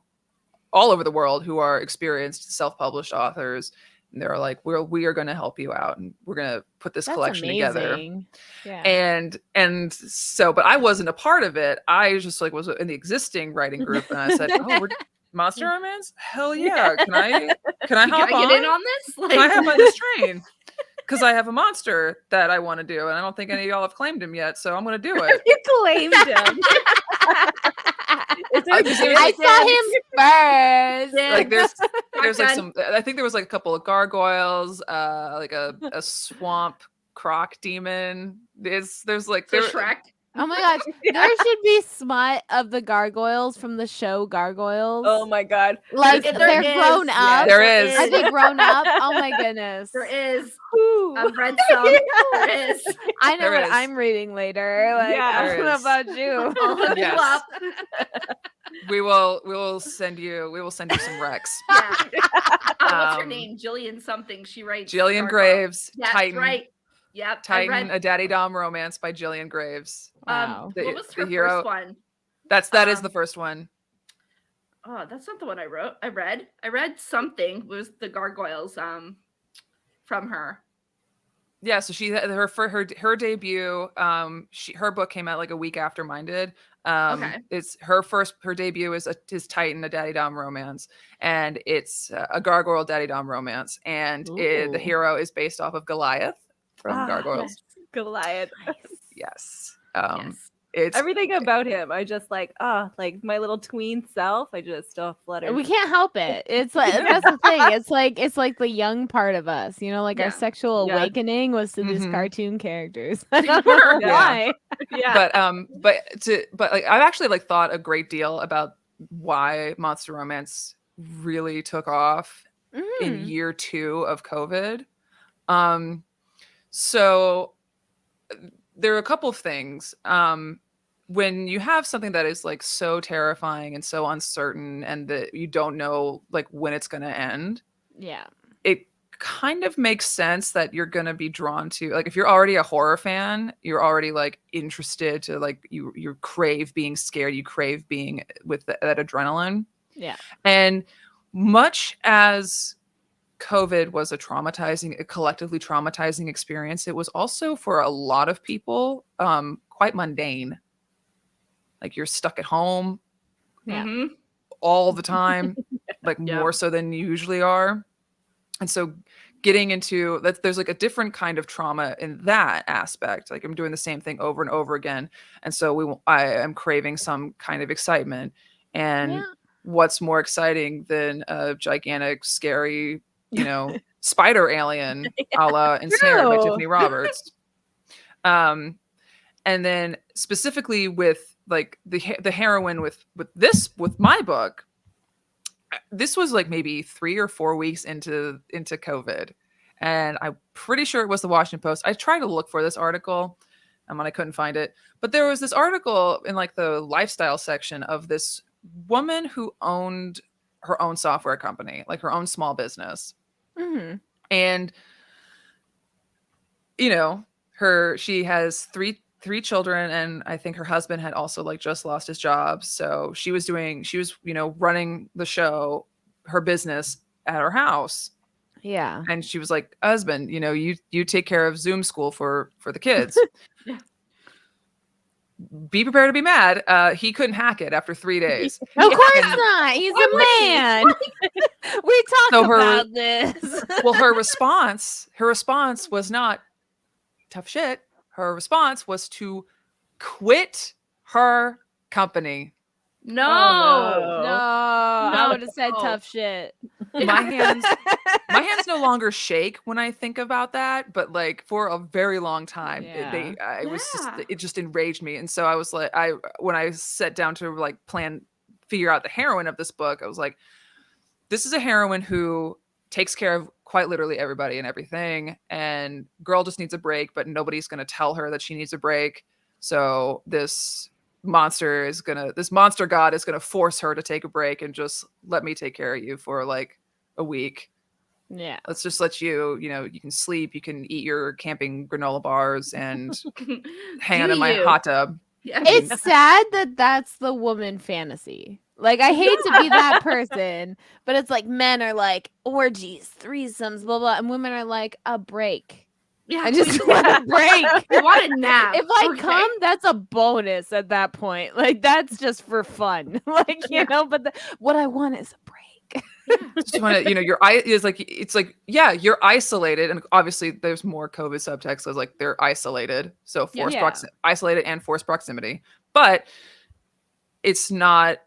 all over the world who are experienced self-published authors, and they're like, we are going to help you out, and we're going to put this That's collection together. amazing. Yeah. And so, but I wasn't a part of it. I just like was in the existing writing group, and I said, oh, we're monster romance, hell yeah. Can I hop Can I on? get in on this? Like, Can I hop on this train? Because I have a monster that I want to do, and I don't think any of y'all have claimed him yet, so I'm going to do it. You claimed him. Is there I saw him first. Like there's like Shotgun. I think there was like a couple of gargoyles, like a swamp croc demon. There's like So there, Shrek. Oh my gosh, there should be smut of the gargoyles from the show Gargoyles. Oh my god. Like There they're is, grown yeah. up. There is. Are they grown up? Oh my goodness. There is. Ooh. I've read some. There is. I know There what is. I'm reading later. Like Yeah. I don't There know is. about you. I'll hook Yes. you up. we will send you some Rex. Yeah. What's her Um, name? Jillian something. She writes. Jillian Gargoyle. Graves, That's Titan. right. Yep. I Titan, read. A Daddy Dom Romance by Jillian Graves. Wow. The- What was the her hero- first one? That is the first one. Oh, that's not the one I wrote. I read something. It was the gargoyles. From her. Yeah, so she her debut, her book came out like a week after mine did. Okay. It's her debut is Titan, A Daddy Dom Romance, and it's a gargoyle Daddy Dom romance, and the Ooh. hero is based off of Goliath from Ah, Gargoyles. Goliath. Yes. Yes. It's Everything about him, I just like my little tween self. I just flutter. We can't help it. It's like that's the thing. It's like the young part of us, you know, like Yeah. our sexual Yeah. awakening was to these Mhm. cartoon characters. I don't know Yeah. why. Yeah. but like I've actually like thought a great deal about why monster romance really took off in Mhm. year 2 of COVID. So there are a couple of things. When you have something that is like so terrifying and so uncertain, and that you don't know like when it's going to end, Yeah. it kind of makes sense that you're going to be drawn to, like, if you're already a horror fan, you're already like interested to like you crave being scared, you crave being with that adrenaline. Yeah. And much as COVID was a collectively traumatizing experience, it was also for a lot of people quite mundane. Like, you're stuck at home Yeah. Mhm. all the time, like Yeah. more so than you usually are. And so getting into that, there's like a different kind of trauma in that aspect. Like, I'm doing the same thing over and over again. And so I am craving some kind of excitement. And Yeah. what's more exciting than a gigantic, scary, spider alien, a la Ensnared by True. Tiffany Roberts. And then specifically with like the heroine with my book, this was like maybe 3 or 4 weeks into COVID, and I'm pretty sure it was the Washington Post. I tried to look for this article, and I couldn't find it. But there was this article in like the lifestyle section of this woman who owned her own software company, like her own small business, Mhm. and she has three children, and I think her husband had also like just lost his job, so she was running the show, her business, at her house. Yeah. And she was like, husband, you take care of Zoom school for the kids. Yeah. Be prepared to be mad. He couldn't hack it after 3 days. Of course And not. He's Why a would he? man. We talked So about this. well, her response was not tough shit. Her response was to quit her company. No. No, I would have said No. tough shit. My hands no longer shake when I think about that, but like for a very long time, Yeah. it just enraged me. And so I was like, when I sat down to like figure out the heroine of this book, I was like, this is a heroine who takes care of quite literally everybody and everything, and girl just needs a break, but nobody's going to tell her that she needs a break. So this monster god is going to force her to take a break and just let me take care of you for like a week. Yeah. Let's just let you can sleep, you can eat your camping granola bars and hang out in my hot tub. Yeah. It's sad that that's the woman fantasy. Like, I hate to be that person, but it's like men are like orgies, threesomes, blah, blah. And women are like a break. Yeah, I just want a break. You want a nap. If I come, that's a bonus at that point. Like, that's just for fun. Like, you know, but what I want is a break. Just want to, your eye is like, it's like, yeah, you're isolated. And obviously there's more COVID subtext. So it's like they're isolated. So isolated and forced proximity. But it's not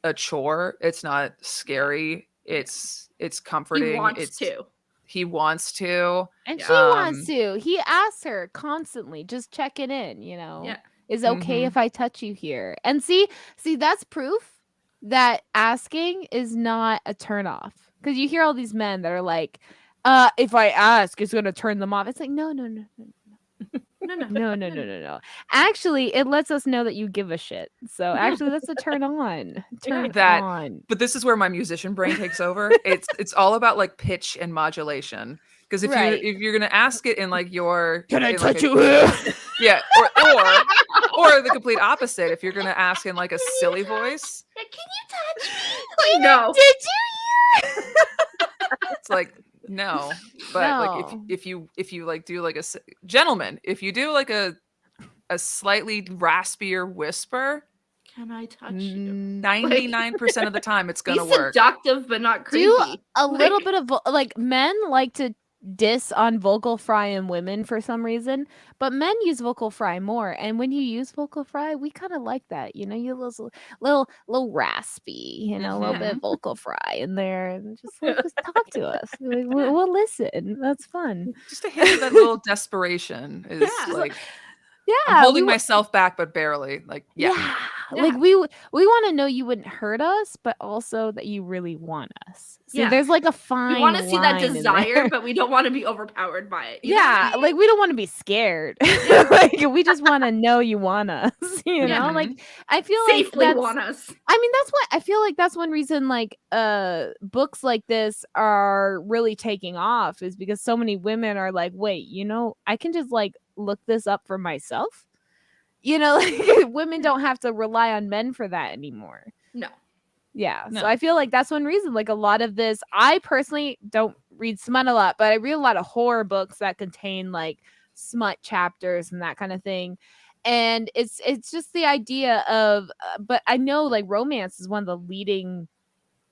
a chore. It's not scary. It's comforting. He wants to. And she wants to. He asks her constantly, just checking in, Yeah. Is it okay if I touch you here? And see, that's proof that asking is not a turnoff. Because you hear all these men that are like, if I ask, it's gonna turn them off. It's like, no. No. Actually, it lets us know that you give a shit. So actually, that's a turn on. On. But this is where my musician brain takes over. It's all about like pitch and modulation. Because if you're gonna ask it in like your can I touch you? Yeah, or the complete opposite. If you're gonna ask in like a silly voice, can you touch me? No. Did you hear? It's like no. But like if you like do like a gentleman, if you do like a slightly raspier whisper, can I touch you? 99% of the time it's gonna work. Seductive but not creepy. Do a little bit of like men like to diss on vocal fry in women for some reason, but men use vocal fry more. And when you use vocal fry, we kind of like that, you little raspy, a little bit vocal fry in there, and just talk to us. We'll listen. That's fun. Just a hint of that little desperation is like. Yeah, I'm holding myself back, but barely. Like, yeah. Like we want to know you wouldn't hurt us, but also that you really want us. See, there's like a fine. We want to see that desire, but we don't want to be overpowered by it. Like we don't want to be scared. Like we just want to know you want us. Like I feel safely like want us. I mean, that's what I feel like. That's one reason like books like this are really taking off, is because so many women are like, wait, I can just like look this up for myself. Like women don't have to rely on men for that anymore. No. So I feel like that's one reason, like a lot of this, I personally don't read smut a lot, but I read a lot of horror books that contain like smut chapters and that kind of thing. And it's just the idea of but I know like romance is one of the leading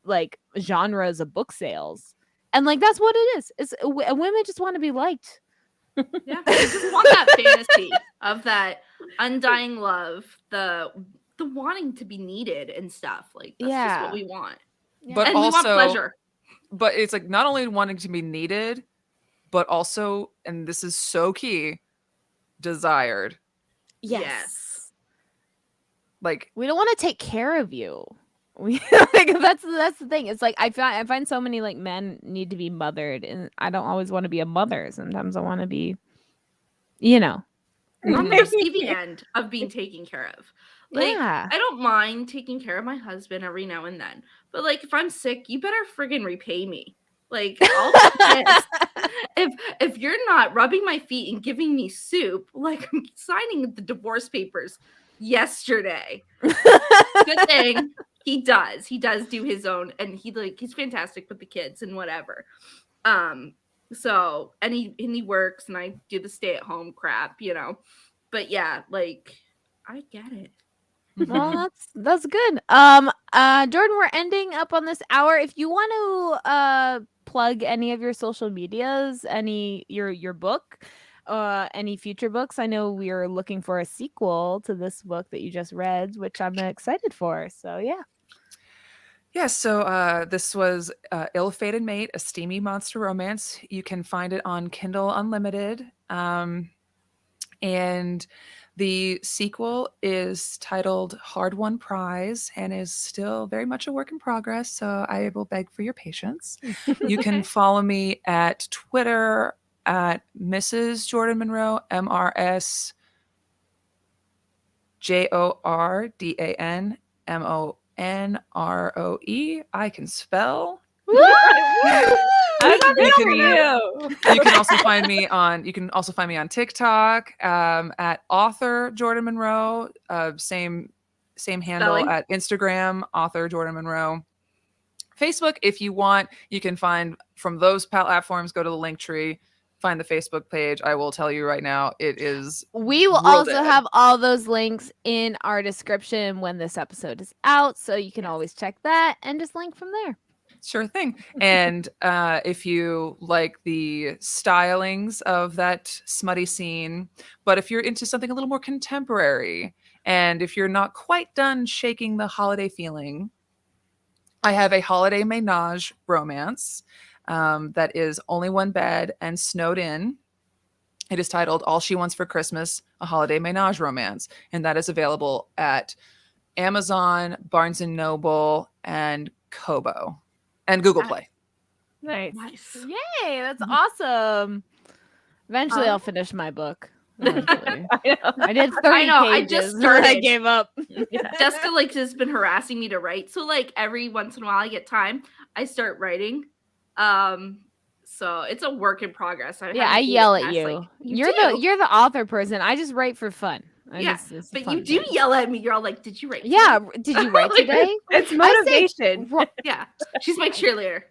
like genres of book sales, and like that's what it is. It's women just want to be liked. Yeah, I just want that fantasy of that undying love, the wanting to be needed and stuff. Like that's just what we want. But and also, we want pleasure. But it's like not only wanting to be needed, but also, and this is so key, desired. Yes. Like we don't want to take care of you. Like that's the thing. It's like I find so many like men need to be mothered, and I don't always want to be a mother. Sometimes I want to be, on the receiving end of being taken care of. Like I don't mind taking care of my husband every now and then, but like if I'm sick, you better friggin' repay me. Like I'll be pissed if you're not rubbing my feet and giving me soup, like I'm signing the divorce papers yesterday. Good thing he does do his own, and he's fantastic with the kids and whatever. So and he works and I do the stay-at-home crap, you know. But yeah, like I get it. Well, that's good. Jordan, we're ending up on this hour. If you want to plug any of your social medias, your book, any future books, I know we are looking for a sequel to this book that you just read, which I'm excited for. So yeah. Yeah, so this was Ill-Fated Mate, a steamy monster romance. You can find it on Kindle Unlimited. And the sequel is titled Hard-Won Prize and is still very much a work in progress, so I will beg for your patience. You can follow me at Twitter at Mrs. Jordan Monroe, MRSJordanMonroe. I can spell. That's You good for can- you. You can also find me on TikTok at author Jordan Monroe. Same handle Spelling. at Instagram, author Jordan Monroe. Facebook, if you want, you can find from those platforms. Go to the link tree, find the Facebook page. I will tell you right now, it is. We will real also dead. have all those links in our description when this episode is out, so you can always check that and just link from there. Sure thing. And if you like the stylings of that smutty scene, but if you're into something a little more contemporary, and if you're not quite done shaking the holiday feeling, I have a holiday menage romance that is only one bed and snowed in. It is titled All She Wants for Christmas, a Holiday Menage Romance. And that is available at Amazon, Barnes & Noble, and Kobo. And Google Play. Nice. Yay, that's awesome. Eventually I'll finish my book. Eventually. I know. I did 30 I know, I pages. just and then I started. gave up. Jessica like has been harassing me to write, so like every once in a while I get time, I start writing. So it's a work in progress. I yell at you. You're do. the author person. I just write for fun. Yeah, it's but fun you do thing. yell at me. You're all like, "Did you write?" Yeah, today?" did you write Like, today? It's I say, motivation. Yeah, she's my cheerleader.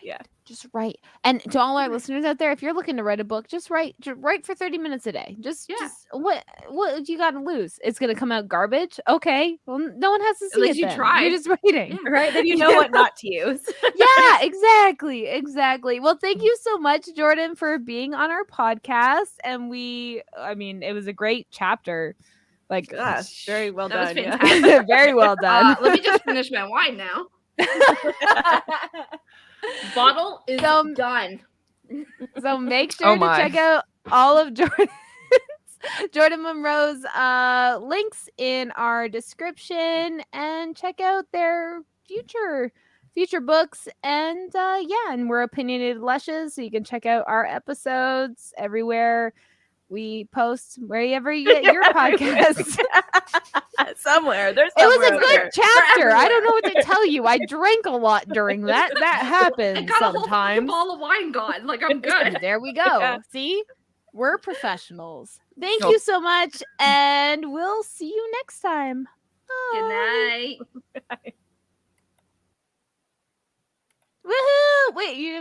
Yeah. Just write. And to all our listeners out there, if you're looking to write a book, just write for 30 minutes a day. Just what you got to lose? It's going to come out garbage. Okay. Well, no one has to see least it you then. tried. You're just writing. Yeah. Right? Then you know what not to use. Yeah, exactly. Well, thank you so much, Jordan, for being on our podcast. And it was a great chapter. Like, Very well That was done. fantastic. very well done. Let me just finish my wine now. Bottle is done. So make sure to check out all of Jordan Monroe's links in our description and check out their future books. And and we're Opinionated Lushes, so you can check out our episodes everywhere we post, wherever you get your podcasts. Somewhere. There's It was somewhere a out good there. chapter. I don't know what to tell you. I drank a lot during that. That I happens got a whole fucking sometimes. bottle of wine gone. Like I'm good. There we go. Yeah. See? We're professionals. Thank you so much, and we'll see you next time. Good Bye. night. Woohoo! Wait, you